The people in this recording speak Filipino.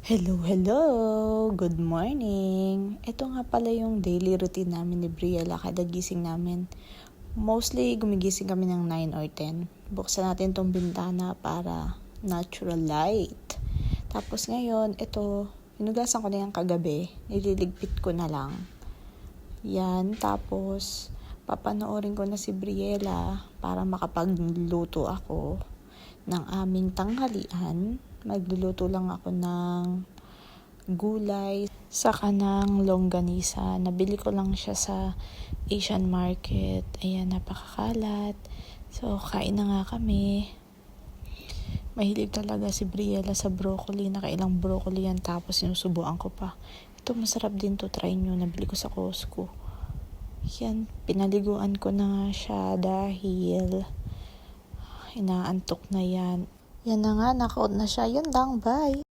Hello, hello! Good morning! Ito nga pala yung daily routine namin ni Briella kada gising namin. Mostly, gumigising kami ng 9 or 10. Buksan natin tong bintana para natural light. Tapos ngayon, ito, hinugasan ko na yung kagabi. Nililigpit ko na lang. Yan, tapos papanoorin ko na si Briella para makapagluto ako ng aming tanghalian. Magluluto lang ako ng gulay saka ng longganisa. Nabili ko lang siya sa Asian market. Ayan, napakakalat. So, kain na nga kami. Mahilig talaga si Briella sa broccoli. Nakailang broccoli yan. Tapos sinusubuan ko pa. Ito, masarap din to. Try nyo. Nabili ko sa Costco. Yan, pinaliguan ko na nga siya dahil inaantok na yan. Yan na nga, naka-out na siya. Yun lang, bye!